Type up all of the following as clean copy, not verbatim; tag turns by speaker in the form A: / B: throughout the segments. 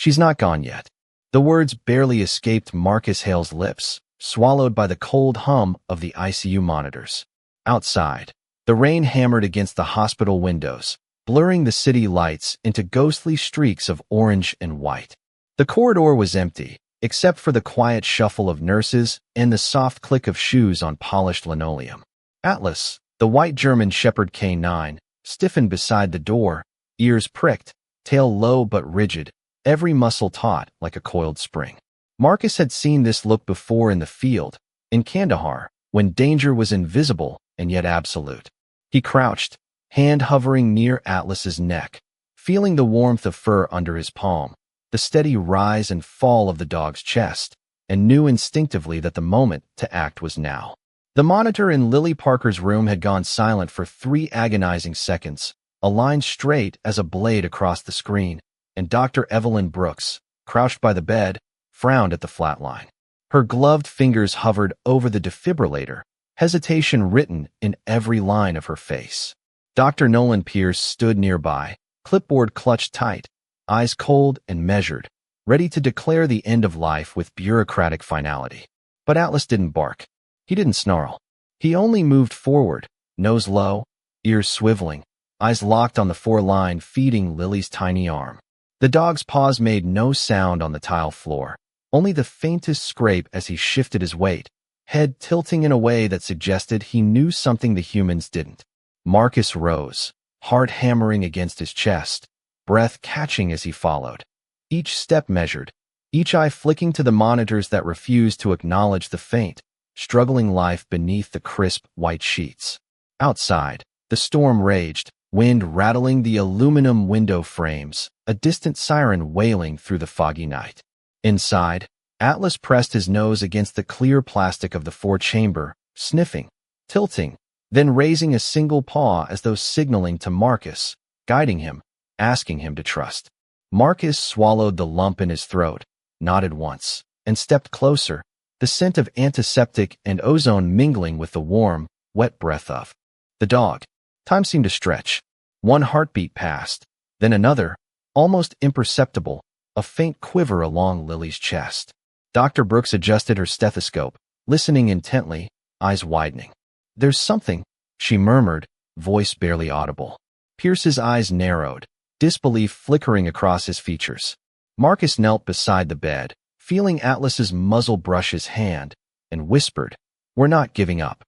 A: She's not gone yet. The words barely escaped Marcus Hale's lips, swallowed by the cold hum of the ICU monitors. Outside, the rain hammered against the hospital windows, blurring the city lights into ghostly streaks of orange and white. The corridor was empty, except for the quiet shuffle of nurses and the soft click of shoes on polished linoleum. Atlas, the white German Shepherd K9, stiffened beside the door, ears pricked, tail low but rigid, every muscle taut like a coiled spring. Marcus had seen this look before in the field, in Kandahar, when danger was invisible and yet absolute. He crouched, hand hovering near Atlas's neck, feeling the warmth of fur under his palm, the steady rise and fall of the dog's chest, and knew instinctively that the moment to act was now. The monitor in Lily Parker's room had gone silent for 3 agonizing seconds, a line straight as a blade across the screen, and Dr. Evelyn Brooks, crouched by the bed, frowned at the flatline. Her gloved fingers hovered over the defibrillator, hesitation written in every line of her face. Dr. Nolan Pierce stood nearby, clipboard clutched tight, eyes cold and measured, ready to declare the end of life with bureaucratic finality. But Atlas didn't bark. He didn't snarl. He only moved forward, nose low, ears swiveling, eyes locked on the 4-line feeding Lily's tiny arm. The dog's paws made no sound on the tile floor, only the faintest scrape as he shifted his weight, head tilting in a way that suggested he knew something the humans didn't. Marcus rose, heart hammering against his chest, breath catching as he followed. Each step measured, each eye flicking to the monitors that refused to acknowledge the faint, struggling life beneath the crisp white sheets. Outside, the storm raged, wind rattling the aluminum window frames, a distant siren wailing through the foggy night. Inside, Atlas pressed his nose against the clear plastic of the 4-chamber, sniffing, tilting, then raising a single paw as though signaling to Marcus, guiding him, asking him to trust. Marcus swallowed the lump in his throat, nodded once, and stepped closer, the scent of antiseptic and ozone mingling with the warm, wet breath of the dog. Time seemed to stretch. 1 heartbeat passed, then another, almost imperceptible, a faint quiver along Lily's chest. Dr. Brooks adjusted her stethoscope, listening intently, eyes widening. "There's something," she murmured, voice barely audible. Pierce's eyes narrowed, disbelief flickering across his features. Marcus knelt beside the bed, feeling Atlas's muzzle brush his hand, and whispered, "We're not giving up."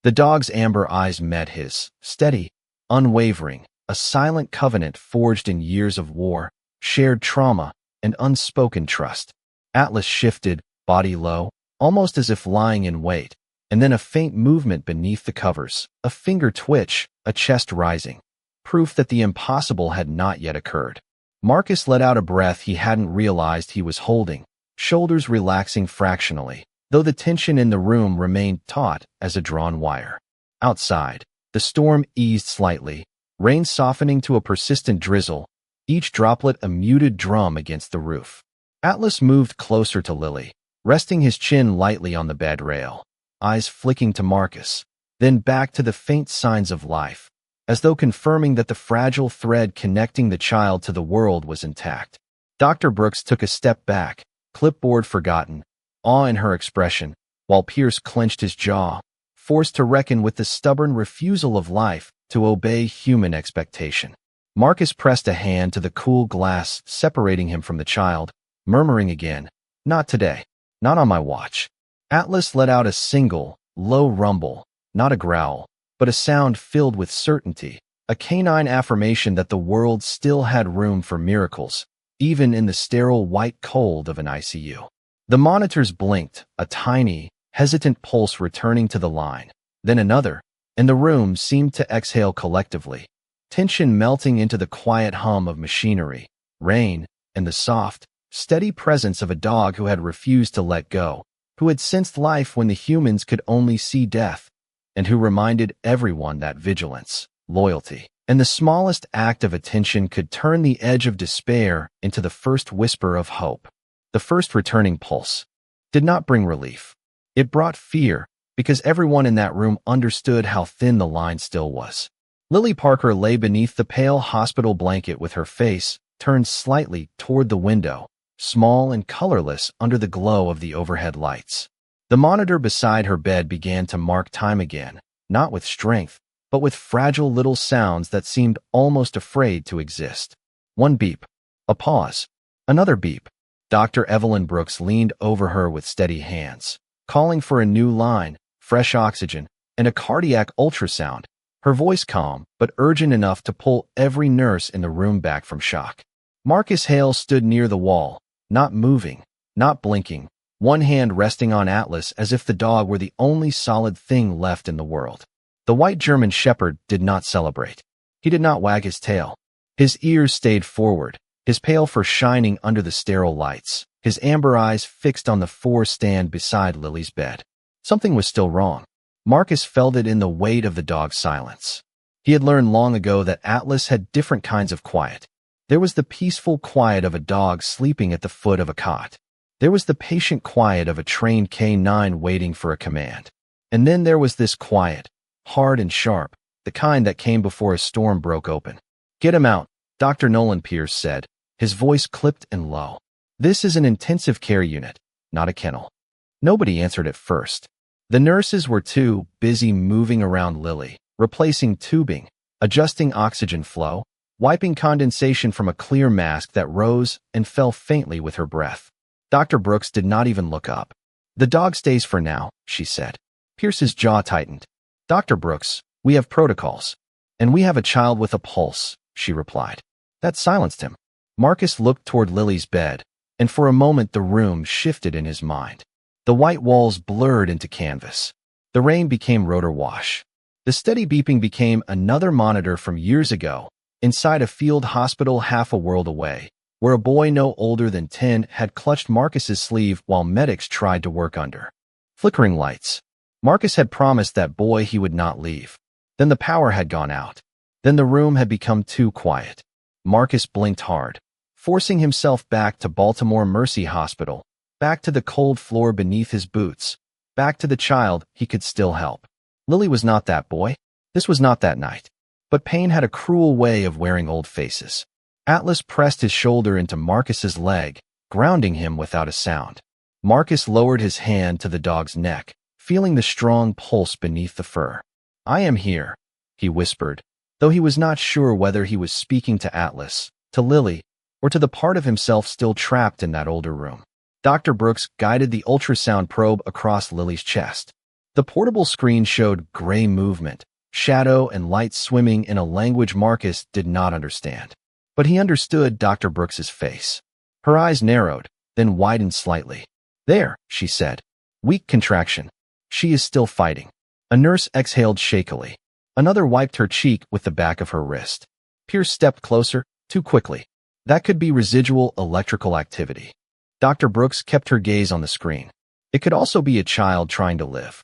A: The dog's amber eyes met his, steady, unwavering, a silent covenant forged in years of war, shared trauma, and unspoken trust. Atlas shifted, body low, almost as if lying in wait, and then a faint movement beneath the covers, a finger twitch, a chest rising. Proof that the impossible had not yet occurred. Marcus let out a breath he hadn't realized he was holding, shoulders relaxing fractionally, though the tension in the room remained taut as a drawn wire. Outside, the storm eased slightly, rain softening to a persistent drizzle, each droplet a muted drum against the roof. Atlas moved closer to Lily, resting his chin lightly on the bed rail, eyes flicking to Marcus, then back to the faint signs of life, as though confirming that the fragile thread connecting the child to the world was intact. Dr. Brooks took a step back, clipboard forgotten, awe in her expression, while Pierce clenched his jaw, forced to reckon with the stubborn refusal of life to obey human expectation. Marcus pressed a hand to the cool glass separating him from the child, murmuring again, "Not today, not on my watch." Atlas let out a single, low rumble, not a growl, but a sound filled with certainty, a canine affirmation that the world still had room for miracles, even in the sterile white cold of an ICU. The monitors blinked, a tiny, hesitant pulse returning to the line, then another, and the room seemed to exhale collectively, tension melting into the quiet hum of machinery, rain, and the soft, steady presence of a dog who had refused to let go, who had sensed life when the humans could only see death, and who reminded everyone that vigilance, loyalty, and the smallest act of attention could turn the edge of despair into the first whisper of hope. The first returning pulse did not bring relief. It brought fear, because everyone in that room understood how thin the line still was. Lily Parker lay beneath the pale hospital blanket with her face turned slightly toward the window, small and colorless under the glow of the overhead lights. The monitor beside her bed began to mark time again, not with strength, but with fragile little sounds that seemed almost afraid to exist. One beep. A pause. Another beep. Dr. Evelyn Brooks leaned over her with steady hands, calling for a new line, fresh oxygen, and a cardiac ultrasound, her voice calm but urgent enough to pull every nurse in the room back from shock. Marcus Hale stood near the wall, not moving, not blinking, one hand resting on Atlas as if the dog were the only solid thing left in the world. The white German shepherd did not celebrate. He did not wag his tail. His ears stayed forward, his pale fur shining under the sterile lights, his amber eyes fixed on the stand beside Lily's bed. Something was still wrong. Marcus felt it in the weight of the dog's silence. He had learned long ago that Atlas had different kinds of quiet. There was the peaceful quiet of a dog sleeping at the foot of a cot. There was the patient quiet of a trained K9 waiting for a command. And then there was this quiet, hard and sharp, the kind that came before a storm broke open. "Get him out," Dr. Nolan Pierce said, his voice clipped and low. "This is an intensive care unit, not a kennel." Nobody answered at first. The nurses were too busy moving around Lily, replacing tubing, adjusting oxygen flow, wiping condensation from a clear mask that rose and fell faintly with her breath. Dr. Brooks did not even look up. "The dog stays for now," she said. Pierce's jaw tightened. "Dr. Brooks, we have protocols. And we have a child with a pulse," she replied. That silenced him. Marcus looked toward Lily's bed, and for a moment the room shifted in his mind. The white walls blurred into canvas. The rain became rotor wash. The steady beeping became another monitor from years ago, inside a field hospital half a world away, where a boy no older than 10 had clutched Marcus's sleeve while medics tried to work under. Flickering lights. Marcus had promised that boy he would not leave. Then the power had gone out. Then the room had become too quiet. Marcus blinked hard, forcing himself back to Baltimore Mercy Hospital, back to the cold floor beneath his boots, back to the child he could still help. Lily was not that boy. This was not that night. But pain had a cruel way of wearing old faces. Atlas pressed his shoulder into Marcus's leg, grounding him without a sound. Marcus lowered his hand to the dog's neck, feeling the strong pulse beneath the fur. "I am here," he whispered, though he was not sure whether he was speaking to Atlas, to Lily, or to the part of himself still trapped in that older room. Dr. Brooks guided the ultrasound probe across Lily's chest. The portable screen showed gray movement, shadow and light swimming in a language Marcus did not understand. But he understood Dr. Brooks's face. Her eyes narrowed, then widened slightly. "There," she said. "Weak contraction. She is still fighting." A nurse exhaled shakily. Another wiped her cheek with the back of her wrist. Pierce stepped closer, too quickly. That could be residual electrical activity. Dr. Brooks kept her gaze on the screen. It could also be a child trying to live.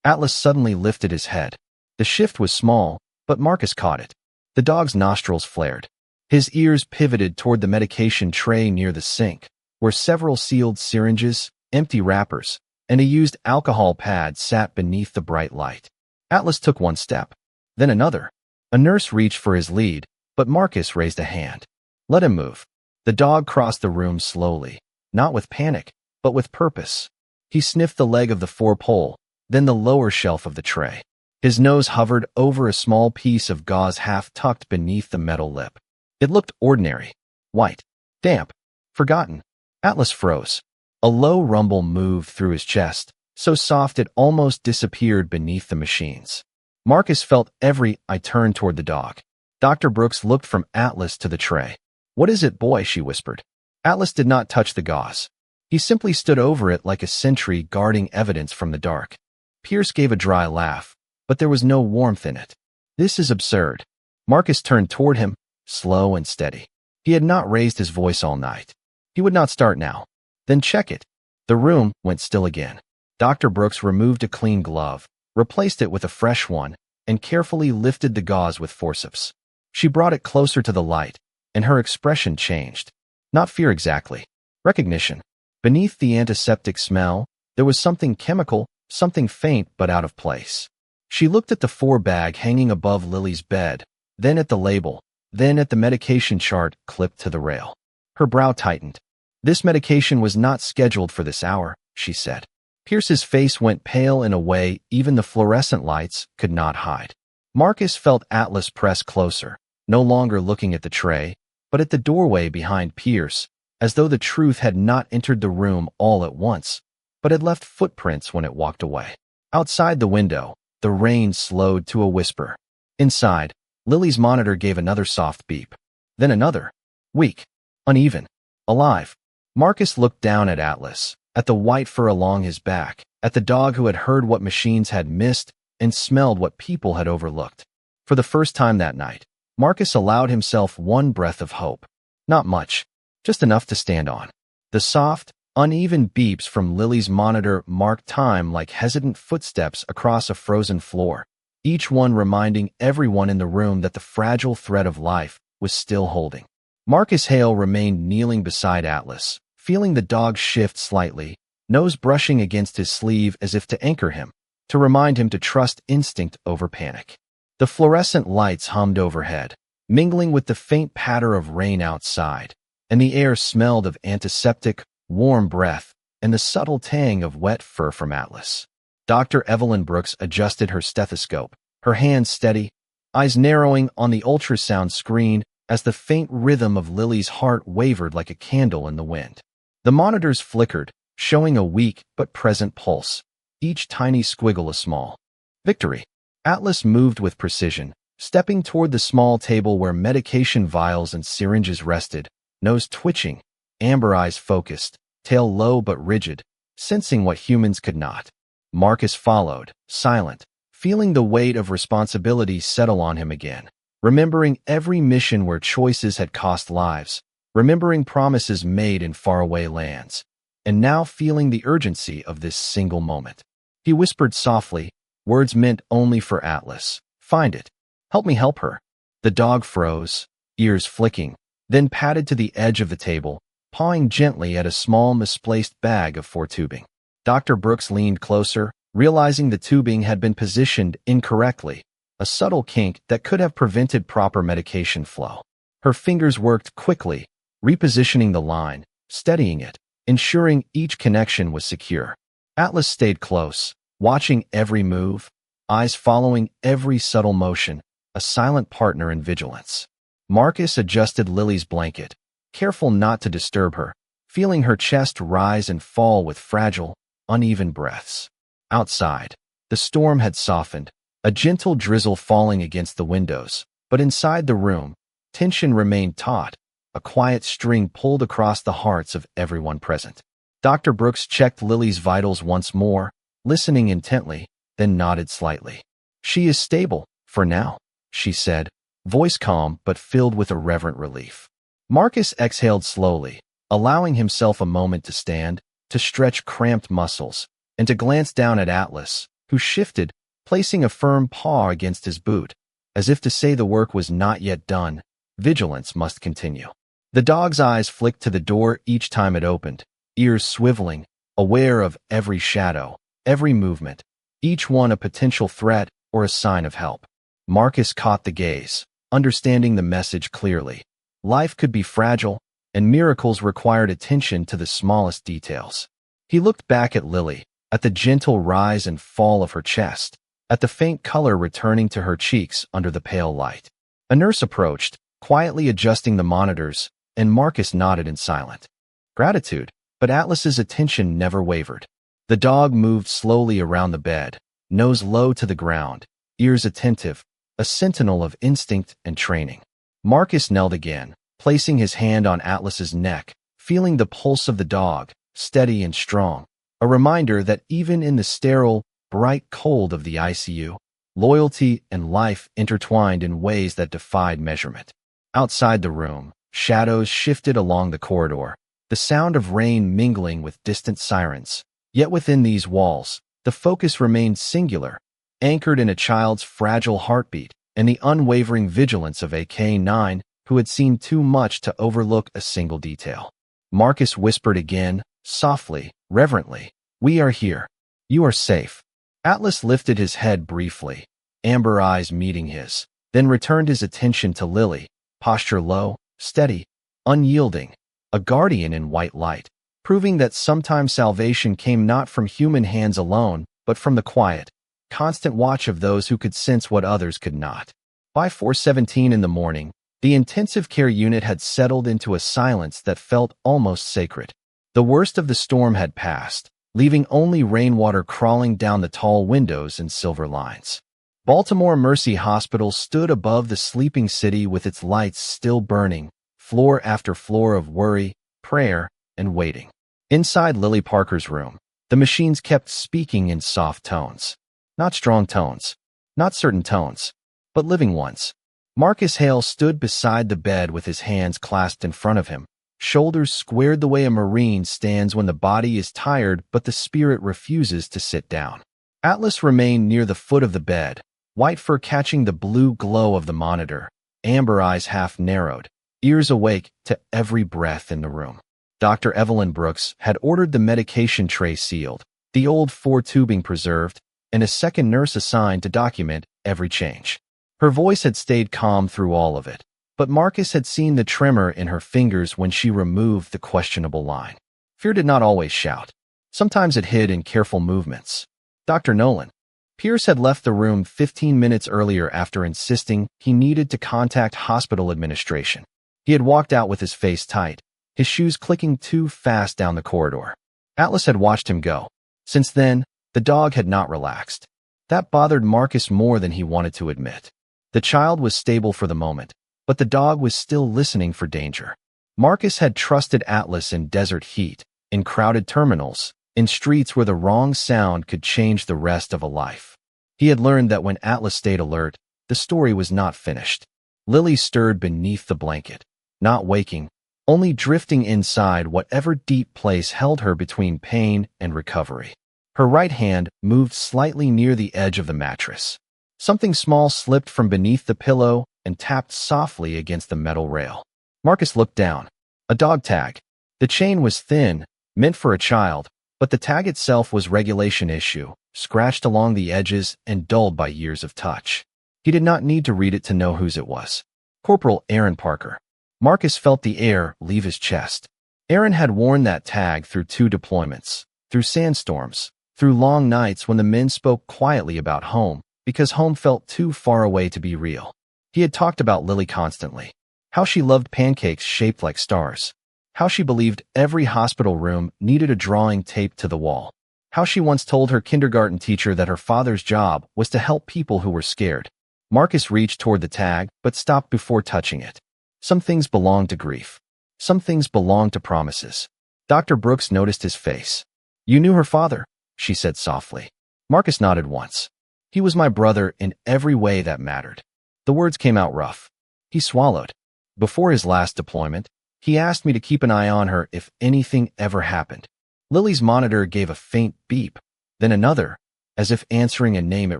A: Atlas suddenly lifted his head. The shift was small, but Marcus caught it. The dog's nostrils flared. His ears pivoted toward the medication tray near the sink, where several sealed syringes, empty wrappers, and a used alcohol pad sat beneath the bright light. Atlas took one step, then another. A nurse reached for his lead, but Marcus raised a hand. "Let him move." The dog crossed the room slowly, not with panic, but with purpose. He sniffed the leg of the four-pole, then the lower shelf of the tray. His nose hovered over a small piece of gauze half tucked beneath the metal lip. It looked ordinary, white, damp, forgotten. Atlas froze. A low rumble moved through his chest, so soft it almost disappeared beneath the machines. Marcus felt every I turned toward the dog. Dr. Brooks looked from Atlas to the tray. "What is it, boy?" she whispered. Atlas did not touch the gauze. He simply stood over it like a sentry guarding evidence from the dark. Pierce gave a dry laugh, but there was no warmth in it. "This is absurd." Marcus turned toward him, slow and steady. He had not raised his voice all night. He would not start now. "Then check it." The room went still again. Dr. Brooks removed a clean glove, replaced it with a fresh one, and carefully lifted the gauze with forceps. She brought it closer to the light, and her expression changed. Not fear exactly. Recognition. Beneath the antiseptic smell, there was something chemical, something faint but out of place. She looked at the bag hanging above Lily's bed, then at the label, then at the medication chart clipped to the rail. Her brow tightened. This medication was not scheduled for this hour, she said. Pierce's face went pale in a way even the fluorescent lights could not hide. Marcus felt Atlas press closer, no longer looking at the tray, but at the doorway behind Pierce, as though the truth had not entered the room all at once, but had left footprints when it walked away. Outside the window, the rain slowed to a whisper. Inside, Lily's monitor gave another soft beep. Then another. Weak. Uneven. Alive. Marcus looked down at Atlas, at the white fur along his back, at the dog who had heard what machines had missed and smelled what people had overlooked. For the first time that night, Marcus allowed himself one breath of hope. Not much, just enough to stand on. The soft, uneven beeps from Lily's monitor marked time like hesitant footsteps across a frozen floor, each one reminding everyone in the room that the fragile thread of life was still holding. Marcus Hale remained kneeling beside Atlas, feeling the dog shift slightly, nose brushing against his sleeve as if to anchor him, to remind him to trust instinct over panic. The fluorescent lights hummed overhead, mingling with the faint patter of rain outside, and the air smelled of antiseptic, warm breath and the subtle tang of wet fur from Atlas. Dr. Evelyn Brooks adjusted her stethoscope, her hands steady, eyes narrowing on the ultrasound screen as the faint rhythm of Lily's heart wavered like a candle in the wind. The monitors flickered, showing a weak but present pulse, each tiny squiggle a small victory. Atlas moved with precision, stepping toward the small table where medication vials and syringes rested, nose twitching, amber eyes focused, tail low but rigid, sensing what humans could not. Marcus followed, silent, feeling the weight of responsibility settle on him again, remembering every mission where choices had cost lives, remembering promises made in faraway lands, and now feeling the urgency of this single moment. He whispered softly, words meant only for Atlas. Find it. Help me help her. The dog froze, ears flicking, then padded to the edge of the table, pawing gently at a small misplaced bag of tubing. Dr. Brooks leaned closer, realizing the tubing had been positioned incorrectly, a subtle kink that could have prevented proper medication flow. Her fingers worked quickly, repositioning the line, steadying it, ensuring each connection was secure. Atlas stayed close, watching every move, eyes following every subtle motion, a silent partner in vigilance. Marcus adjusted Lily's blanket, careful not to disturb her, feeling her chest rise and fall with fragile, uneven breaths. Outside, the storm had softened, a gentle drizzle falling against the windows, but inside the room, tension remained taut, a quiet string pulled across the hearts of everyone present. Dr. Brooks checked Lily's vitals once more, listening intently, then nodded slightly. She is stable, for now, she said, voice calm but filled with a reverent relief. Marcus exhaled slowly, allowing himself a moment to stand, to stretch cramped muscles, and to glance down at Atlas, who shifted, placing a firm paw against his boot, as if to say the work was not yet done, vigilance must continue. The dog's eyes flicked to the door each time it opened, ears swiveling, aware of every shadow, every movement, each one a potential threat or a sign of help. Marcus caught the gaze, understanding the message clearly. Life could be fragile, and miracles required attention to the smallest details. He looked back at Lily, at the gentle rise and fall of her chest, at the faint color returning to her cheeks under the pale light. A nurse approached, quietly adjusting the monitors, and Marcus nodded in silent gratitude, but Atlas's attention never wavered. The dog moved slowly around the bed, nose low to the ground, ears attentive, a sentinel of instinct and training. Marcus knelt again, placing his hand on Atlas's neck, feeling the pulse of the dog, steady and strong, a reminder that even in the sterile, bright cold of the ICU, loyalty and life intertwined in ways that defied measurement. Outside the room, shadows shifted along the corridor, the sound of rain mingling with distant sirens. Yet within these walls, the focus remained singular, anchored in a child's fragile heartbeat and the unwavering vigilance of a K-9 who had seen too much to overlook a single detail. Marcus whispered again, softly, reverently, "We are here. You are safe." Atlas lifted his head briefly, amber eyes meeting his, then returned his attention to Lily, posture low, steady, unyielding, a guardian in white light, proving that sometimes salvation came not from human hands alone, but from the quiet, constant watch of those who could sense what others could not. By 4:17 in the morning, the intensive care unit had settled into a silence that felt almost sacred. The worst of the storm had passed, leaving only rainwater crawling down the tall windows in silver lines. Baltimore Mercy Hospital stood above the sleeping city with its lights still burning, floor after floor of worry, prayer, and waiting. Inside Lily Parker's room, the machines kept speaking in soft tones. Not strong tones, not certain tones, but living ones. Marcus Hale stood beside the bed with his hands clasped in front of him, shoulders squared the way a Marine stands when the body is tired but the spirit refuses to sit down. Atlas remained near the foot of the bed, white fur catching the blue glow of the monitor, amber eyes half narrowed, ears awake to every breath in the room. Dr. Evelyn Brooks had ordered the medication tray sealed, the old 4-tubing preserved, and a second nurse assigned to document every change. Her voice had stayed calm through all of it, but Marcus had seen the tremor in her fingers when she removed the questionable line. Fear did not always shout. Sometimes it hid in careful movements. Dr. Nolan. Pierce had left the room 15 minutes earlier after insisting he needed to contact hospital administration. He had walked out with his face tight, his shoes clicking too fast down the corridor. Atlas had watched him go. Since then, the dog had not relaxed. That bothered Marcus more than he wanted to admit. The child was stable for the moment, but the dog was still listening for danger. Marcus had trusted Atlas in desert heat, in crowded terminals, in streets where the wrong sound could change the rest of a life. He had learned that when Atlas stayed alert, the story was not finished. Lily stirred beneath the blanket, not waking, only drifting inside whatever deep place held her between pain and recovery. Her right hand moved slightly near the edge of the mattress. Something small slipped from beneath the pillow and tapped softly against the metal rail. Marcus looked down. A dog tag. The chain was thin, meant for a child, but the tag itself was regulation issue, scratched along the edges and dulled by years of touch. He did not need to read it to know whose it was. Corporal Aaron Parker. Marcus felt the air leave his chest. Aaron had worn that tag through 2 deployments, through sandstorms, through long nights when the men spoke quietly about home, because home felt too far away to be real. He had talked about Lily constantly. How she loved pancakes shaped like stars. How she believed every hospital room needed a drawing taped to the wall. How she once told her kindergarten teacher that her father's job was to help people who were scared. Marcus reached toward the tag, but stopped before touching it. Some things belong to grief. Some things belong to promises. Dr. Brooks noticed his face. "You knew her father," she said softly. Marcus nodded once. "He was my brother in every way that mattered." The words came out rough. He swallowed. Before his last deployment, he asked me to keep an eye on her if anything ever happened. Lily's monitor gave a faint beep, then another, as if answering a name it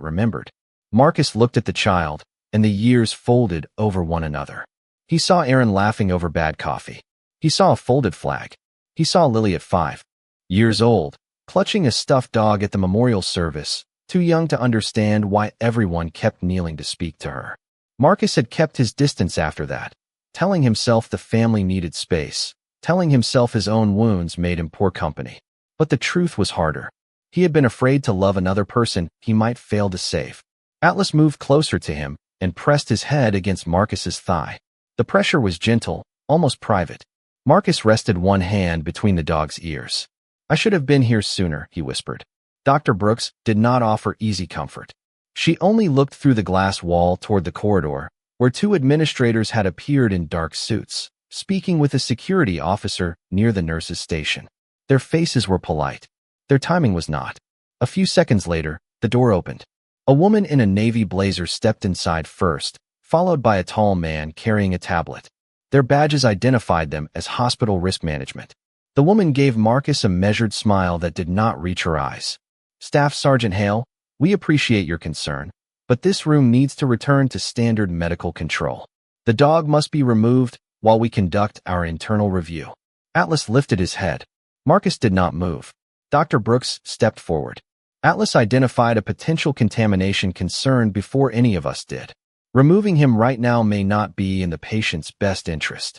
A: remembered. Marcus looked at the child, and the years folded over one another. He saw Aaron laughing over bad coffee. He saw a folded flag. He saw Lily at 5 years old, clutching a stuffed dog at the memorial service, too young to understand why everyone kept kneeling to speak to her. Marcus had kept his distance after that, telling himself the family needed space, telling himself his own wounds made him poor company. But the truth was harder. He had been afraid to love another person he might fail to save. Atlas moved closer to him and pressed his head against Marcus's thigh. The pressure was gentle, almost private. Marcus rested one hand between the dog's ears. "I should have been here sooner," he whispered. Dr. Brooks did not offer easy comfort. She only looked through the glass wall toward the corridor, where 2 administrators had appeared in dark suits, speaking with a security officer near the nurse's station. Their faces were polite. Their timing was not. A few seconds later, the door opened. A woman in a navy blazer stepped inside first, followed by a tall man carrying a tablet. Their badges identified them as hospital risk management. The woman gave Marcus a measured smile that did not reach her eyes. "Staff Sergeant Hale, we appreciate your concern, but this room needs to return to standard medical control. The dog must be removed while we conduct our internal review." Atlas lifted his head. Marcus did not move. Dr. Brooks stepped forward. Atlas identified a potential contamination concern before any of us did. Removing him right now may not be in the patient's best interest.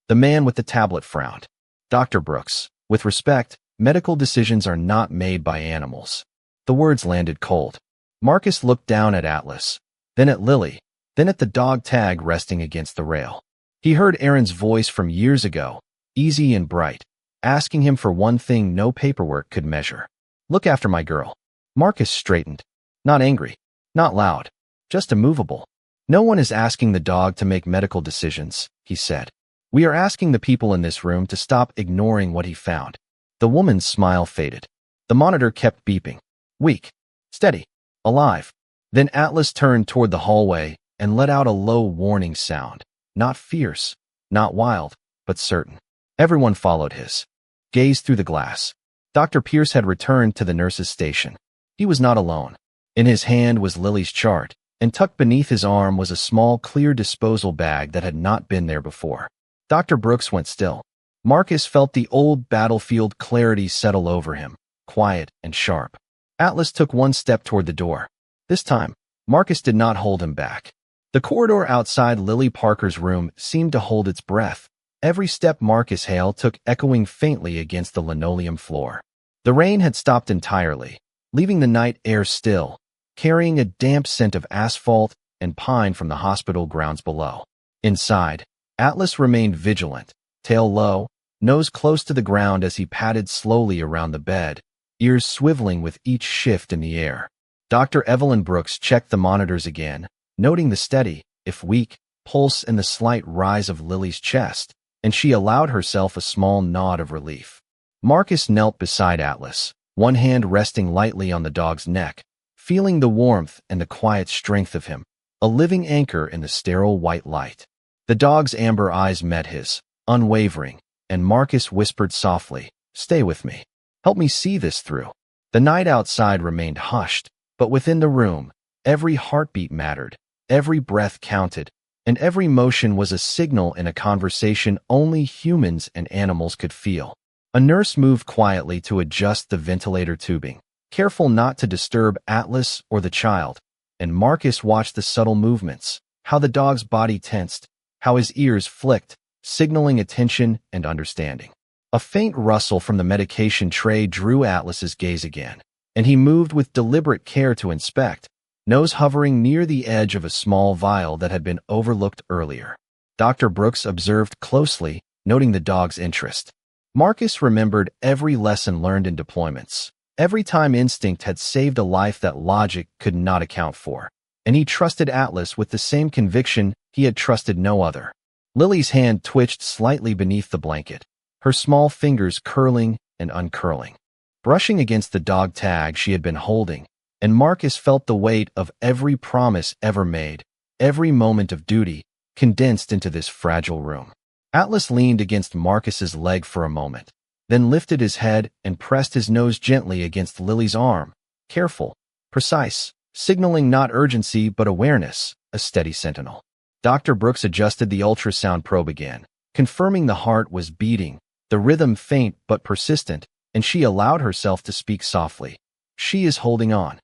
A: The man with the tablet frowned. Dr. Brooks, with respect, medical decisions are not made by animals. The words landed cold. Marcus looked down at Atlas, then at Lily, then at the dog tag resting against the rail. He heard Aaron's voice from years ago, easy and bright, asking him for one thing no paperwork could measure. Look after my girl. Marcus straightened. Not angry, not loud, just immovable. No one is asking the dog to make medical decisions, he said. We are asking the people in this room to stop ignoring what he found. The woman's smile faded. The monitor kept beeping. Weak, steady, alive. Then Atlas turned toward the hallway and let out a low warning sound. Not fierce, not wild, but certain. Everyone followed his gaze through the glass. Dr. Pierce had returned to the nurse's station. He was not alone. In his hand was Lily's chart, and tucked beneath his arm was a small, clear disposal bag that had not been there before. Dr. Brooks went still. Marcus felt the old battlefield clarity settle over him, quiet and sharp. Atlas took one step toward the door. This time, Marcus did not hold him back. The corridor outside Lily Parker's room seemed to hold its breath. Every step Marcus Hale took echoing faintly against the linoleum floor. The rain had stopped entirely, leaving the night air still, carrying a damp scent of asphalt and pine from the hospital grounds below. Inside, Atlas remained vigilant, tail low, nose close to the ground as he padded slowly around the bed, ears swiveling with each shift in the air. Dr. Evelyn Brooks checked the monitors again, noting the steady, if weak, pulse and the slight rise of Lily's chest, and she allowed herself a small nod of relief. Marcus knelt beside Atlas, one hand resting lightly on the dog's neck, feeling the warmth and the quiet strength of him, a living anchor in the sterile white light. The dog's amber eyes met his, unwavering, and Marcus whispered softly, "Stay with me. Help me see this through." The night outside remained hushed, but within the room, every heartbeat mattered, every breath counted, and every motion was a signal in a conversation only humans and animals could feel. A nurse moved quietly to adjust the ventilator tubing, careful not to disturb Atlas or the child, and Marcus watched the subtle movements, how the dog's body tensed, how his ears flicked, signaling attention and understanding. A faint rustle from the medication tray drew Atlas's gaze again, and he moved with deliberate care to inspect, nose hovering near the edge of a small vial that had been overlooked earlier. Dr. Brooks observed closely, noting the dog's interest. Marcus remembered every lesson learned in deployments, every time instinct had saved a life that logic could not account for, and he trusted Atlas with the same conviction he had trusted no other. Lily's hand twitched slightly beneath the blanket, her small fingers curling and uncurling, brushing against the dog tag she had been holding, and Marcus felt the weight of every promise ever made, every moment of duty, condensed into this fragile room. Atlas leaned against Marcus's leg for a moment, then lifted his head and pressed his nose gently against Lily's arm, careful, precise, signaling not urgency but awareness, a steady sentinel. Dr. Brooks adjusted the ultrasound probe again, confirming the heart was beating, the rhythm faint but persistent, and she allowed herself to speak softly. "She is holding on."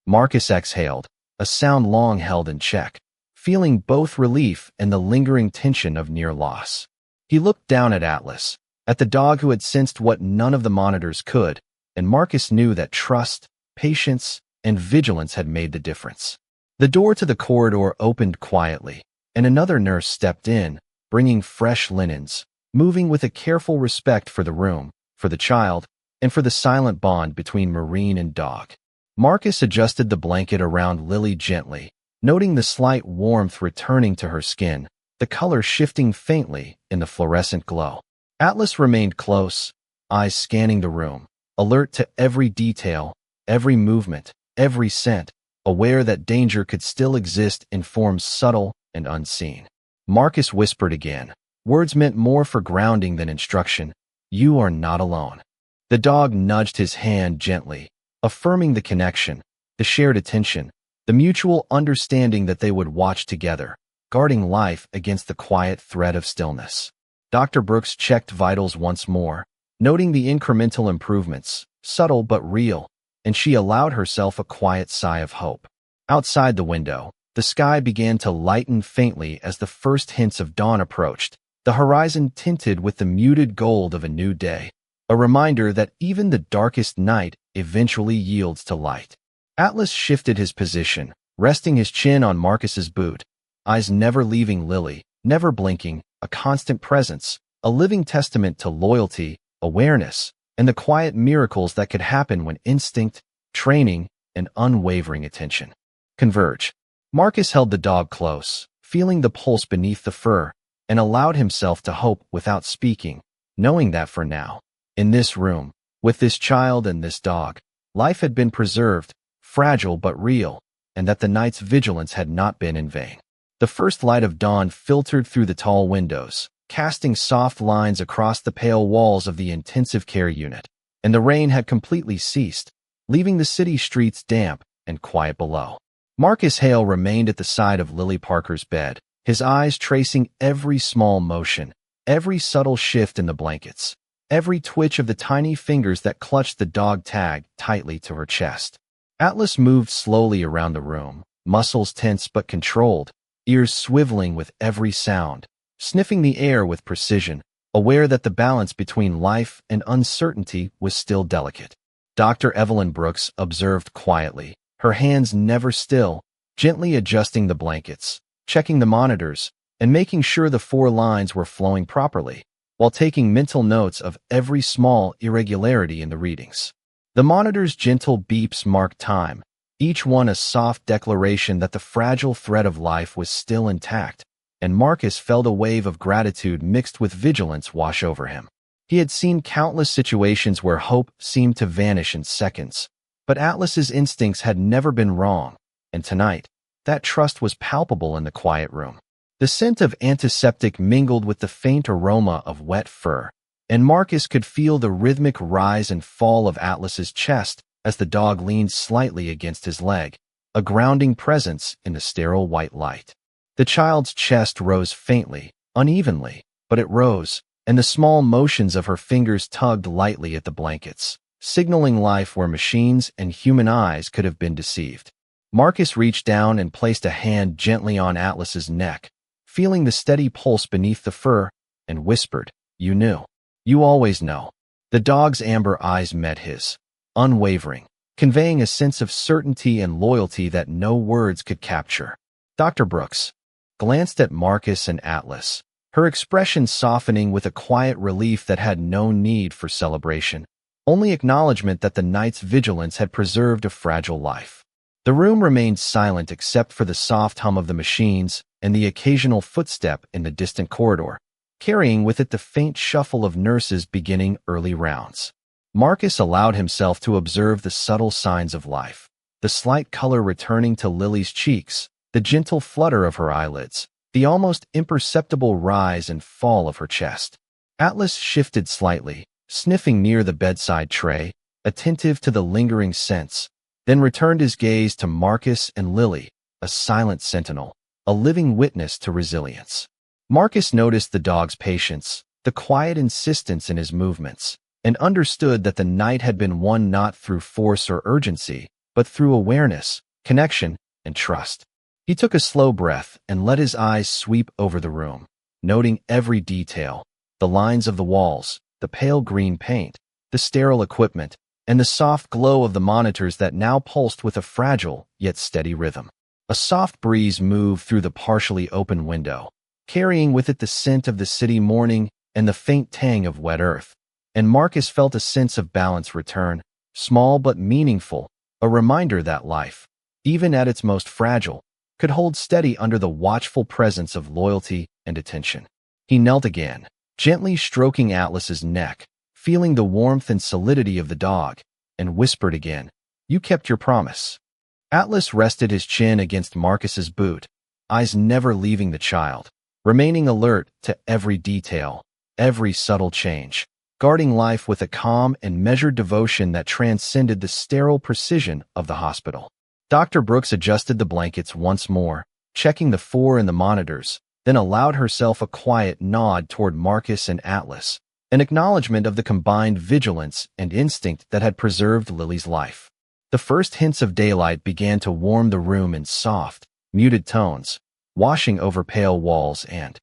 A: Marcus exhaled, a sound long held in check, feeling both relief and the lingering tension of near loss. He looked down at Atlas, at the dog who had sensed what none of the monitors could, and Marcus knew that trust, patience, and vigilance had made the difference. The door to the corridor opened quietly, and another nurse stepped in, bringing fresh linens, moving with a careful respect for the room, for the child, and for the silent bond between Marine and dog. Marcus adjusted the blanket around Lily gently, noting the slight warmth returning to her skin, the color shifting faintly in the fluorescent glow. Atlas remained close, eyes scanning the room, alert to every detail, every movement, every scent, aware that danger could still exist in forms subtle and unseen. Marcus whispered again, words meant more for grounding than instruction, "You are not alone." The dog nudged his hand gently, affirming the connection, the shared attention, the mutual understanding that they would watch together, guarding life against the quiet threat of stillness. Dr. Brooks checked vitals once more, noting the incremental improvements, subtle but real, and she allowed herself a quiet sigh of hope. Outside the window, the sky began to lighten faintly as the first hints of dawn approached, the horizon tinted with the muted gold of a new day, a reminder that even the darkest night eventually yields to light. Atlas shifted his position, resting his chin on Marcus's boot, eyes never leaving Lily, never blinking, a constant presence, a living testament to loyalty, awareness, and the quiet miracles that could happen when instinct, training, and unwavering attention converge. Marcus held the dog close, feeling the pulse beneath the fur, and allowed himself to hope without speaking, knowing that for now, in this room, with this child and this dog, life had been preserved, fragile but real, and that the night's vigilance had not been in vain. The first light of dawn filtered through the tall windows, casting soft lines across the pale walls of the intensive care unit, and the rain had completely ceased, leaving the city streets damp and quiet below. Marcus Hale remained at the side of Lily Parker's bed, his eyes tracing every small motion, every subtle shift in the blankets, every twitch of the tiny fingers that clutched the dog tag tightly to her chest. Atlas moved slowly around the room, muscles tense but controlled, ears swiveling with every sound, sniffing the air with precision, aware that the balance between life and uncertainty was still delicate. Dr. Evelyn Brooks observed quietly, her hands never still, gently adjusting the blankets, checking the monitors, and making sure the 4 lines were flowing properly, while taking mental notes of every small irregularity in the readings. The monitor's gentle beeps marked time, each one a soft declaration that the fragile thread of life was still intact, and Marcus felt a wave of gratitude mixed with vigilance wash over him. He had seen countless situations where hope seemed to vanish in seconds, but Atlas's instincts had never been wrong, and tonight, that trust was palpable in the quiet room. The scent of antiseptic mingled with the faint aroma of wet fur, and Marcus could feel the rhythmic rise and fall of Atlas's chest as the dog leaned slightly against his leg, a grounding presence in the sterile white light. The child's chest rose faintly, unevenly, but it rose, and the small motions of her fingers tugged lightly at the blankets, signaling life where machines and human eyes could have been deceived. Marcus reached down and placed a hand gently on Atlas's neck, feeling the steady pulse beneath the fur, and whispered, "You knew. You always know." The dog's amber eyes met his, unwavering, conveying a sense of certainty and loyalty that no words could capture. Dr. Brooks glanced at Marcus and Atlas, her expression softening with a quiet relief that had no need for celebration, only acknowledgement that the night's vigilance had preserved a fragile life. The room remained silent except for the soft hum of the machines and the occasional footstep in the distant corridor, carrying with it the faint shuffle of nurses beginning early rounds. Marcus allowed himself to observe the subtle signs of life, the slight color returning to Lily's cheeks, the gentle flutter of her eyelids, the almost imperceptible rise and fall of her chest. Atlas shifted slightly, sniffing near the bedside tray, attentive to the lingering scents, then returned his gaze to Marcus and Lily, a silent sentinel, a living witness to resilience. Marcus noticed the dog's patience, the quiet insistence in his movements, and understood that the night had been won not through force or urgency, but through awareness, connection, and trust. He took a slow breath and let his eyes sweep over the room, noting every detail, the lines of the walls, the pale green paint, the sterile equipment, and the soft glow of the monitors that now pulsed with a fragile yet steady rhythm. A soft breeze moved through the partially open window, carrying with it the scent of the city morning and the faint tang of wet earth, and Marcus felt a sense of balance return, small but meaningful, a reminder that life, even at its most fragile, could hold steady under the watchful presence of loyalty and attention. He knelt again, gently stroking Atlas's neck, feeling the warmth and solidity of the dog, and whispered again, "You kept your promise." Atlas rested his chin against Marcus's boot, eyes never leaving the child, remaining alert to every detail, every subtle change, guarding life with a calm and measured devotion that transcended the sterile precision of the hospital. Dr. Brooks adjusted the blankets once more, checking the 4 in the monitors, then allowed herself a quiet nod toward Marcus and Atlas, an acknowledgement of the combined vigilance and instinct that had preserved Lily's life. The first hints of daylight began to warm the room in soft, muted tones, washing over pale walls and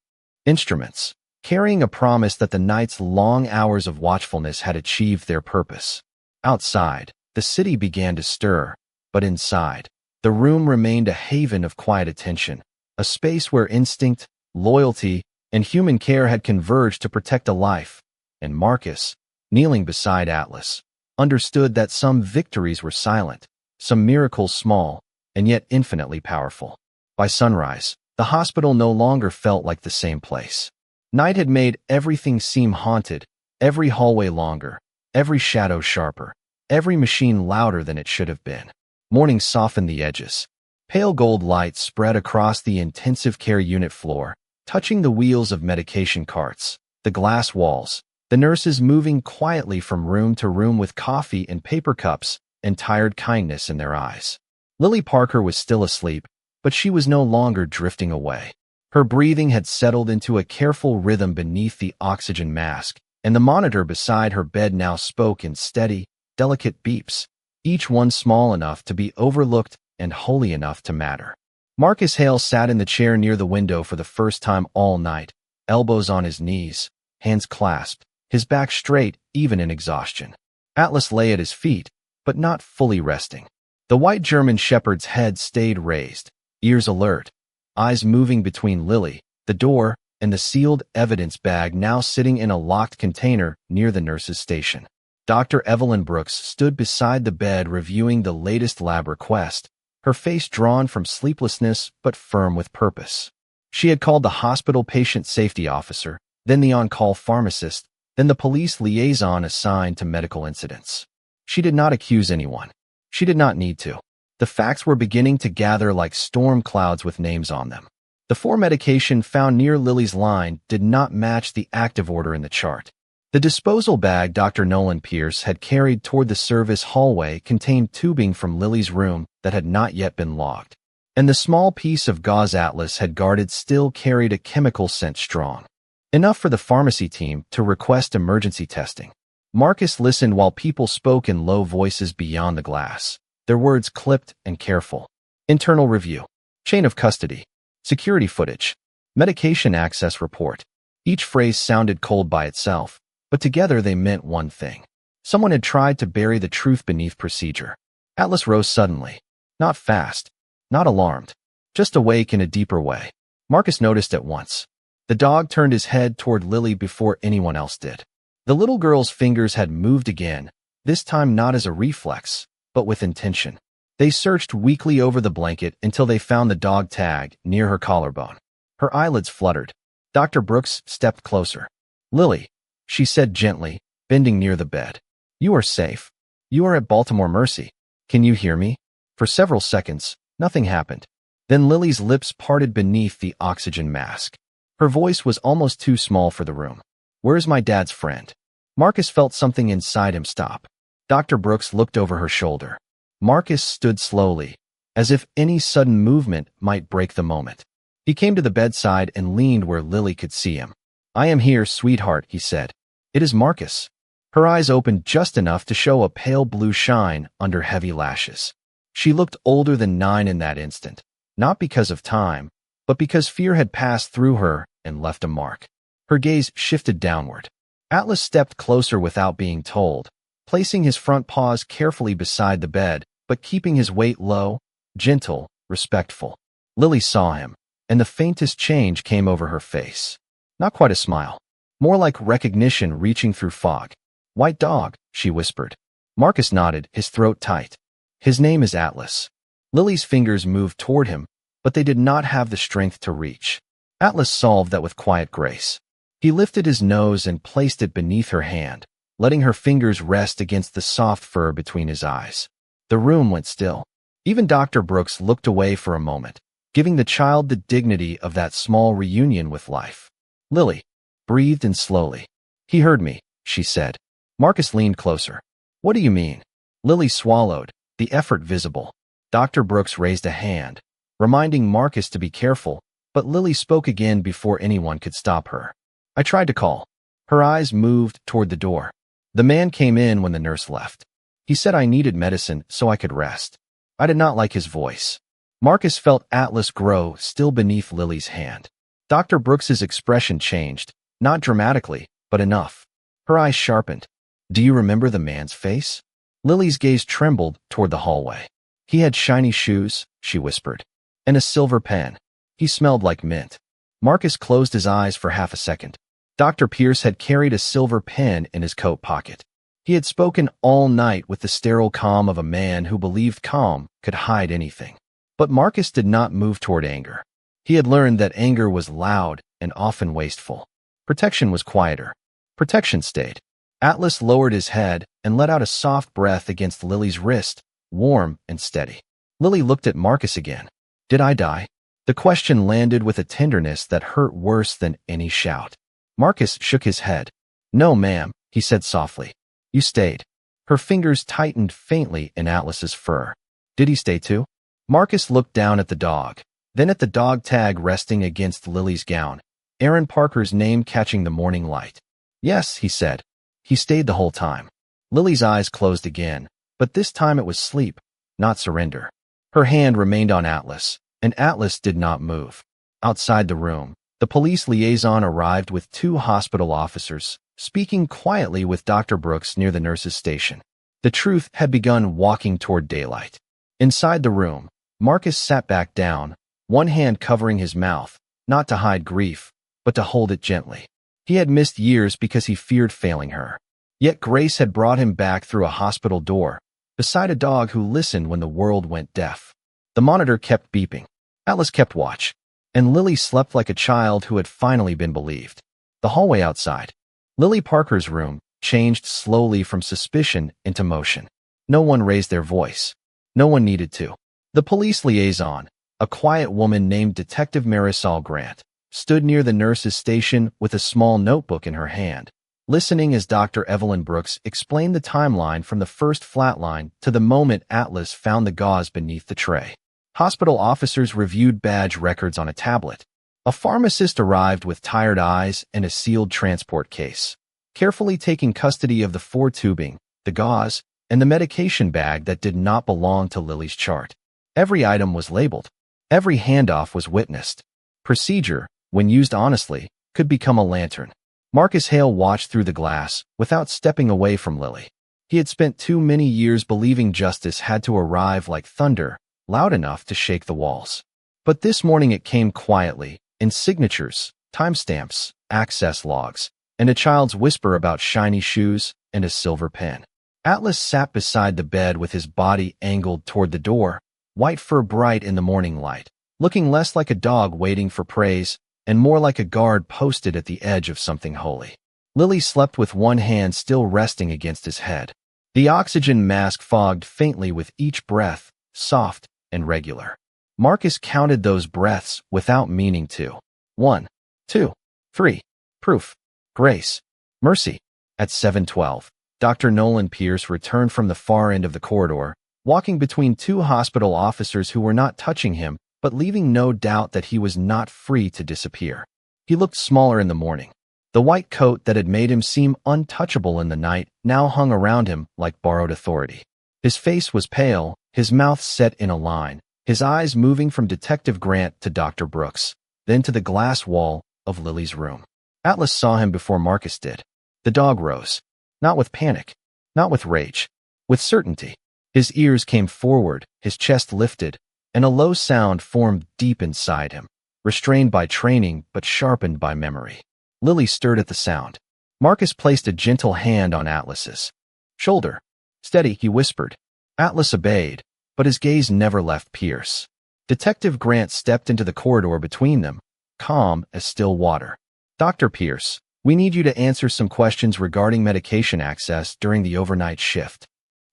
A: instruments. carrying a promise that the night's long hours of watchfulness had achieved their purpose. Outside, the city began to stir, but inside, the room remained a haven of quiet attention, a space where instinct, loyalty, and human care had converged to protect a life. And Marcus, kneeling beside Atlas, understood that some victories were silent, some miracles small, and yet infinitely powerful. By sunrise, the hospital no longer felt like the same place. Night had made everything seem haunted, every hallway longer, every shadow sharper, every machine louder than it should have been. Morning softened the edges. Pale gold light spread across the intensive care unit floor, touching the wheels of medication carts, the glass walls, the nurses moving quietly from room to room with coffee and paper cups and tired kindness in their eyes. Lily Parker was still asleep, but she was no longer drifting away. Her breathing had settled into a careful rhythm beneath the oxygen mask, and the monitor beside her bed now spoke in steady, delicate beeps, each one small enough to be overlooked and holy enough to matter. Marcus Hale sat in the chair near the window for the first time all night, elbows on his knees, hands clasped, his back straight even in exhaustion. Atlas lay at his feet, but not fully resting. The white German shepherd's head stayed raised, ears alert, eyes moving between Lily, the door, and the sealed evidence bag now sitting in a locked container near the nurse's station. Dr. Evelyn Brooks stood beside the bed reviewing the latest lab request, her face drawn from sleeplessness but firm with purpose. She had called the hospital patient safety officer, then the on-call pharmacist, then the police liaison assigned to medical incidents. She did not accuse anyone. She did not need to. The facts were beginning to gather like storm clouds with names on them. The 4 medication found near Lily's line did not match the active order in the chart. The disposal bag Dr. Nolan Pierce had carried toward the service hallway contained tubing from Lily's room that had not yet been logged. And the small piece of gauze Atlas had guarded still carried a chemical scent strong, enough for the pharmacy team to request emergency testing. Marcus listened while people spoke in low voices beyond the glass, their words clipped and careful. Internal review, chain of custody, security footage, medication access report. Each phrase sounded cold by itself, but together they meant one thing. Someone had tried to bury the truth beneath procedure. Atlas rose suddenly, not fast, not alarmed, just awake in a deeper way. Marcus noticed at once. The dog turned his head toward Lily before anyone else did. The little girl's fingers had moved again, this time not as a reflex, but with intention. They searched weakly over the blanket until they found the dog tag near her collarbone. Her eyelids fluttered. Dr. Brooks stepped closer. "Lily," she said gently, bending near the bed. "You are safe. You are at Baltimore Mercy. Can you hear me?" For several seconds, nothing happened. Then Lily's lips parted beneath the oxygen mask. Her voice was almost too small for the room. "Where's my dad's friend?" Marcus felt something inside him stop. Dr. Brooks looked over her shoulder. Marcus stood slowly, as if any sudden movement might break the moment. He came to the bedside and leaned where Lily could see him. "I am here, sweetheart," he said. "It is Marcus." Her eyes opened just enough to show a pale blue shine under heavy lashes. She looked older than 9 in that instant, not because of time, but because fear had passed through her and left a mark. Her gaze shifted downward. Atlas stepped closer without being told, placing his front paws carefully beside the bed, but keeping his weight low, gentle, respectful. Lily saw him, and the faintest change came over her face. Not quite a smile, more like recognition reaching through fog. "White dog," she whispered. Marcus nodded, his throat tight. "His name is Atlas." Lily's fingers moved toward him, but they did not have the strength to reach. Atlas solved that with quiet grace. He lifted his nose and placed it beneath her hand, letting her fingers rest against the soft fur between his eyes. The room went still. Even Dr. Brooks looked away for a moment, giving the child the dignity of that small reunion with life. Lily breathed in slowly. "He heard me," she said. Marcus leaned closer. "What do you mean?" Lily swallowed, the effort visible. Dr. Brooks raised a hand, reminding Marcus to be careful, but Lily spoke again before anyone could stop her. "I tried to call." Her eyes moved toward the door. "The man came in when the nurse left. He said I needed medicine so I could rest." I did not like his voice. Marcus felt Atlas grow still beneath Lily's hand. Dr. Brooks's expression changed, Not dramatically, but enough. Her eyes sharpened. Do you remember the man's face? Lily's gaze trembled toward the hallway. He had shiny shoes, she whispered, and a silver pen. He smelled like mint. Marcus closed his eyes for half a second. Dr. Pierce had carried a silver pen in his coat pocket. He had spoken all night with the sterile calm of a man who believed calm could hide anything. But Marcus did not move toward anger. He had learned that anger was loud and often wasteful. Protection was quieter. Protection stayed. Atlas lowered his head and let out a soft breath against Lily's wrist, warm and steady. Lily looked at Marcus again. Did I die? The question landed with a tenderness that hurt worse than any shout. Marcus shook his head. No, ma'am, he said softly. You stayed. Her fingers tightened faintly in Atlas's fur. Did he stay too? Marcus looked down at the dog, then at the dog tag resting against Lily's gown, Aaron Parker's name catching the morning light. Yes, he said. He stayed the whole time. Lily's eyes closed again, but this time it was sleep, not surrender. Her hand remained on Atlas, and Atlas did not move. Outside the room, the police liaison arrived with 2 hospital officers, speaking quietly with Dr. Brooks near the nurse's station. The truth had begun walking toward daylight. Inside the room, Marcus sat back down, one hand covering his mouth, not to hide grief, but to hold it gently. He had missed years because he feared failing her. Yet Grace had brought him back through a hospital door, beside a dog who listened when the world went deaf. The monitor kept beeping. Atlas kept watch. And Lily slept like a child who had finally been believed. The hallway outside. Lily Parker's room changed slowly from suspicion into motion. No one raised their voice. No one needed to. The police liaison, a quiet woman named Detective Marisol Grant, stood near the nurse's station with a small notebook in her hand, listening as Dr. Evelyn Brooks explained the timeline from the first flatline to the moment Atlas found the gauze beneath the tray. Hospital officers reviewed badge records on a tablet. A pharmacist arrived with tired eyes and a sealed transport case, carefully taking custody of the 4 tubing, the gauze, and the medication bag that did not belong to Lily's chart. Every item was labeled. Every handoff was witnessed. Procedure, when used honestly, could become a lantern. Marcus Hale watched through the glass without stepping away from Lily. He had spent too many years believing justice had to arrive like thunder, loud enough to shake the walls. But this morning it came quietly, in signatures, timestamps, access logs, and a child's whisper about shiny shoes and a silver pen. Atlas sat beside the bed with his body angled toward the door, white fur bright in the morning light, looking less like a dog waiting for praise and more like a guard posted at the edge of something holy. Lily slept with one hand still resting against his head. The oxygen mask fogged faintly with each breath, soft and regular. Marcus counted those breaths without meaning to. 1, 2, 3. Proof. Grace. Mercy. At 7:12, Dr. Nolan Pierce returned from the far end of the corridor, walking between 2 hospital officers who were not touching him, but leaving no doubt that he was not free to disappear. He looked smaller in the morning. The white coat that had made him seem untouchable in the night now hung around him like borrowed authority. His face was pale, his mouth set in a line, his eyes moving from Detective Grant to Dr. Brooks, then to the glass wall of Lily's room. Atlas saw him before Marcus did. The dog rose, not with panic, not with rage, with certainty. His ears came forward, his chest lifted, and a low sound formed deep inside him, restrained by training but sharpened by memory. Lily stirred at the sound. Marcus placed a gentle hand on Atlas's shoulder. Steady, he whispered. Atlas obeyed, but his gaze never left Pierce. Detective Grant stepped into the corridor between them, calm as still water. Dr. Pierce, we need you to answer some questions regarding medication access during the overnight shift.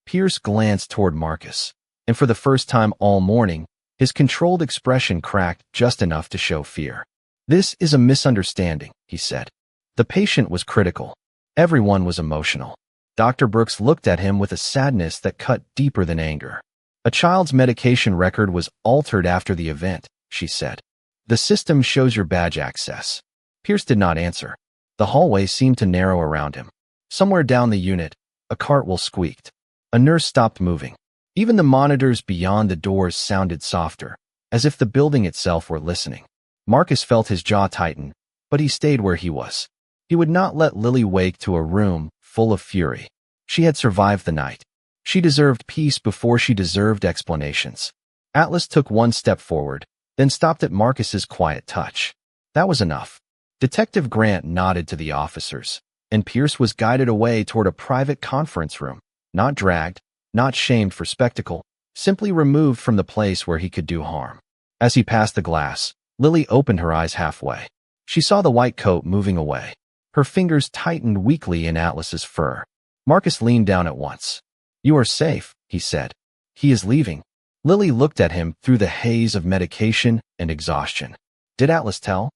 A: Pierce glanced toward Marcus, and for the first time all morning, his controlled expression cracked just enough to show fear. This is a misunderstanding, he said. The patient was critical. Everyone was emotional. Dr. Brooks looked at him with a sadness that cut deeper than anger. A child's medication record was altered after the event, she said. The system shows your badge access. Pierce did not answer. The hallway seemed to narrow around him. Somewhere down the unit, a cartwheel squeaked. A nurse stopped moving. Even the monitors beyond the doors sounded softer, as if the building itself were listening. Marcus felt his jaw tighten, but he stayed where he was. He would not let Lily wake to a room full of fury. She had survived the night. She deserved peace before she deserved explanations. Atlas took one step forward, then stopped at Marcus's quiet touch. That was enough. Detective Grant nodded to the officers, and Pierce was guided away toward a private conference room, not dragged, not shamed for spectacle, simply removed from the place where he could do harm. As he passed the glass, Lily opened her eyes halfway. She saw the white coat moving away. Her fingers tightened weakly in Atlas's fur. Marcus leaned down at once. "You are safe," he said. "He is leaving." Lily looked at him through the haze of medication and exhaustion. Did Atlas tell?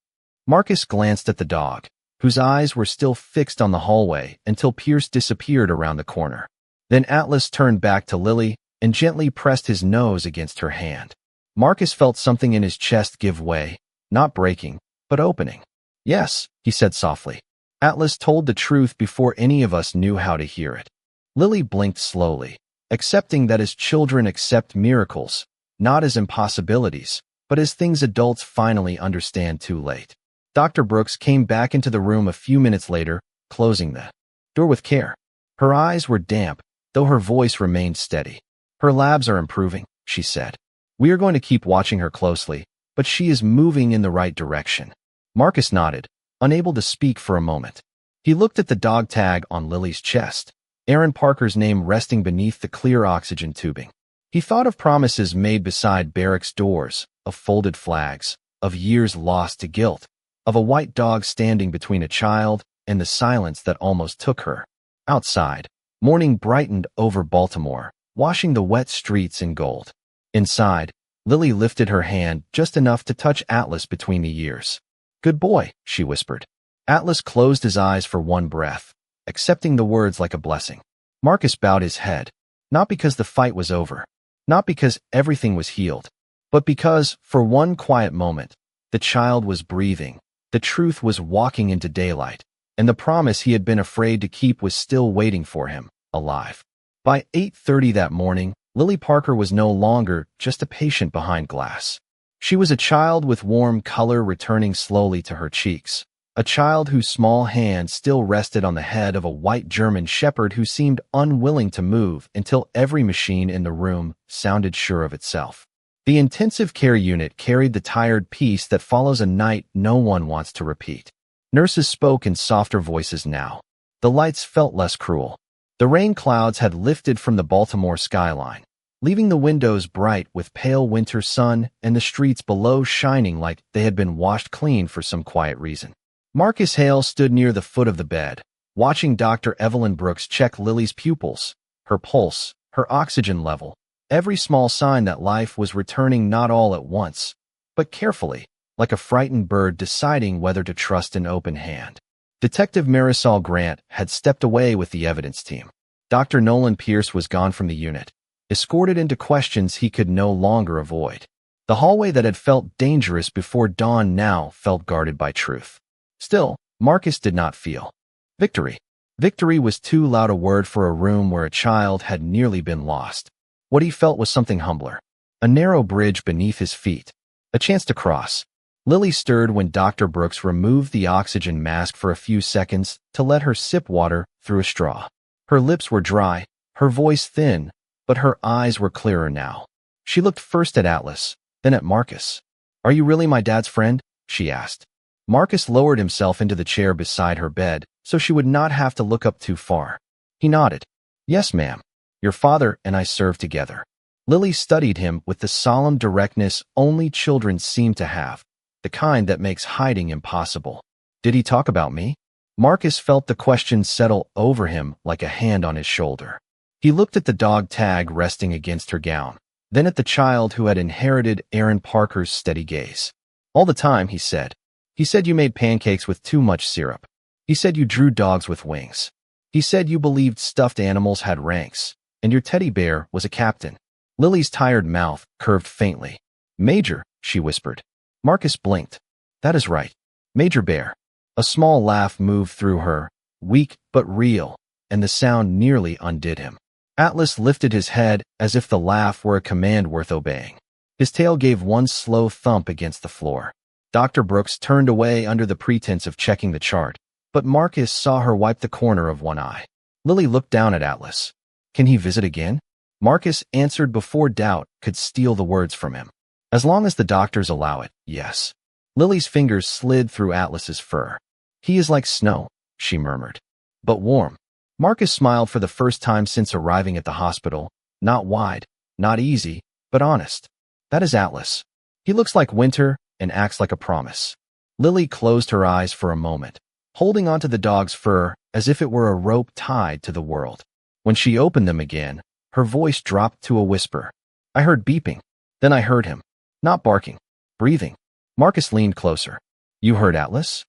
A: Marcus glanced at the dog, whose eyes were still fixed on the hallway until Pierce disappeared around the corner. Then Atlas turned back to Lily and gently pressed his nose against her hand. Marcus felt something in his chest give way, not breaking, but opening. "Yes," he said softly. Atlas told the truth before any of us knew how to hear it. Lily blinked slowly, accepting that as children accept miracles, not as impossibilities, but as things adults finally understand too late. Dr. Brooks came back into the room a few minutes later, closing the door with care. Her eyes were damp, though her voice remained steady. "Her labs are improving," she said. "We are going to keep watching her closely, but she is moving in the right direction." Marcus nodded, unable to speak for a moment. He looked at the dog tag on Lily's chest, Aaron Parker's name resting beneath the clear oxygen tubing. He thought of promises made beside barracks doors, of folded flags, of years lost to guilt, of a white dog standing between a child and the silence that almost took her. Outside, morning brightened over Baltimore, washing the wet streets in gold. Inside, Lily lifted her hand just enough to touch Atlas between the ears. "Good boy," she whispered. Atlas closed his eyes for one breath, accepting the words like a blessing. Marcus bowed his head, not because the fight was over, not because everything was healed, but because, for one quiet moment, the child was breathing, the truth was walking into daylight, and the promise he had been afraid to keep was still waiting for him, alive. By 8:30 that morning, Lily Parker was no longer just a patient behind glass. She was a child with warm color returning slowly to her cheeks, a child whose small hand still rested on the head of a white German shepherd who seemed unwilling to move until every machine in the room sounded sure of itself. The intensive care unit carried the tired peace that follows a night no one wants to repeat. Nurses spoke in softer voices now. The lights felt less cruel. The rain clouds had lifted from the Baltimore skyline, leaving the windows bright with pale winter sun and the streets below shining like they had been washed clean for some quiet reason. Marcus Hale stood near the foot of the bed, watching Dr. Evelyn Brooks check Lily's pupils, her pulse, her oxygen level, every small sign that life was returning not all at once, but carefully, like a frightened bird deciding whether to trust an open hand. Detective Marisol Grant had stepped away with the evidence team. Dr. Nolan Pierce was gone from the unit, escorted into questions he could no longer avoid. The hallway that had felt dangerous before dawn now felt guarded by truth. Still, Marcus did not feel victory. Victory was too loud a word for a room where a child had nearly been lost. What he felt was something humbler. A narrow bridge beneath his feet. A chance to cross. Lily stirred when Dr. Brooks removed the oxygen mask for a few seconds to let her sip water through a straw. Her lips were dry, her voice thin, but her eyes were clearer now. She looked first at Atlas, then at Marcus. "Are you really my dad's friend?" she asked. Marcus lowered himself into the chair beside her bed so she would not have to look up too far. He nodded. "Yes, ma'am. Your father and I served together." Lily studied him with the solemn directness only children seem to have, the kind that makes hiding impossible. "Did he talk about me?" Marcus felt the question settle over him like a hand on his shoulder. He looked at the dog tag resting against her gown, then at the child who had inherited Aaron Parker's steady gaze. "All the time," he said. "He said you made pancakes with too much syrup. He said you drew dogs with wings. He said you believed stuffed animals had ranks, and your teddy bear was a captain." Lily's tired mouth curved faintly. "Major," she whispered. Marcus blinked. "That is right. Major Bear." A small laugh moved through her, weak but real, and the sound nearly undid him. Atlas lifted his head as if the laugh were a command worth obeying. His tail gave one slow thump against the floor. Dr. Brooks turned away under the pretense of checking the chart. but Marcus saw her wipe the corner of one eye. Lily looked down at Atlas. Can he visit again? Marcus answered before doubt could steal the words from him. As long as the doctors allow it, yes. Lily's fingers slid through Atlas's fur. He is like snow, she murmured. But warm. Marcus smiled for the first time since arriving at the hospital. Not wide, not easy, but honest. That is Atlas. He looks like winter and acts like a promise. Lily closed her eyes for a moment, holding onto the dog's fur as if it were a rope tied to the world. When she opened them again, her voice dropped to a whisper. I heard beeping. Then I heard him. Not barking. Breathing. Marcus leaned closer. You heard Atlas?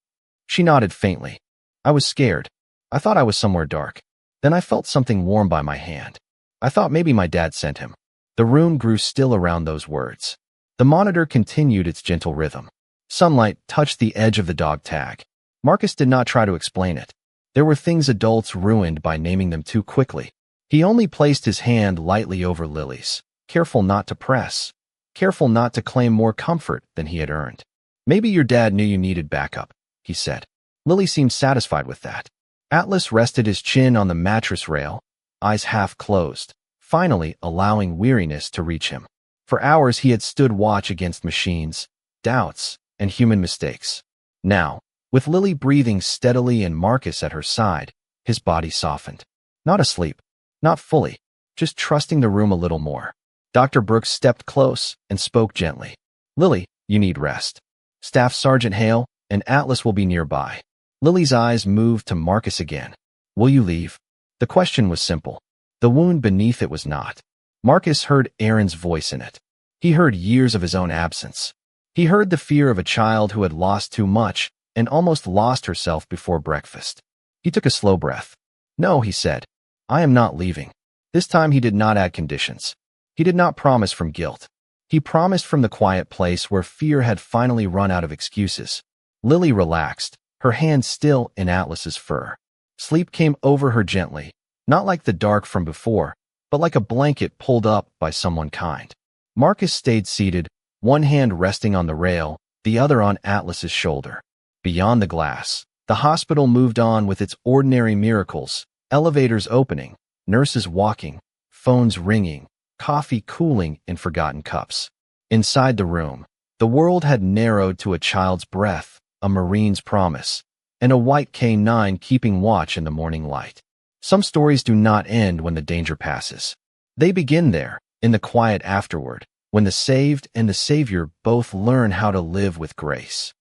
A: She nodded faintly. I was scared. I thought I was somewhere dark. Then I felt something warm by my hand. I thought maybe my dad sent him. The room grew still around those words. The monitor continued its gentle rhythm. Sunlight touched the edge of the dog tag. Marcus did not try to explain it. There were things adults ruined by naming them too quickly. He only placed his hand lightly over Lily's, careful not to press, careful not to claim more comfort than he had earned. Maybe your dad knew you needed backup, he said. Lily seemed satisfied with that. Atlas rested his chin on the mattress rail, eyes half closed, finally allowing weariness to reach him. For hours he had stood watch against machines, doubts, and human mistakes. Now, with Lily breathing steadily and Marcus at her side, his body softened. Not asleep, not fully, just trusting the room a little more. Dr. Brooks stepped close and spoke gently. Lily, you need rest. Staff Sergeant Hale and Atlas will be nearby. Lily's eyes moved to Marcus again. Will you leave? The question was simple. The wound beneath it was not. Marcus heard Aaron's voice in it. He heard years of his own absence. He heard the fear of a child who had lost too much and almost lost herself before breakfast. He took a slow breath. No, he said. I am not leaving. This time he did not add conditions. He did not promise from guilt. He promised from the quiet place where fear had finally run out of excuses. Lily relaxed, her hand still in Atlas's fur. Sleep came over her gently, not like the dark from before, but like a blanket pulled up by someone kind. Marcus stayed seated, one hand resting on the rail, the other on Atlas's shoulder. Beyond the glass, the hospital moved on with its ordinary miracles, elevators opening, nurses walking, phones ringing, coffee cooling in forgotten cups. Inside the room, the world had narrowed to a child's breath, a Marine's promise, and a white K9 keeping watch in the morning light. Some stories do not end when the danger passes. They begin there, in the quiet afterward, when the saved and the Savior both learn how to live with grace.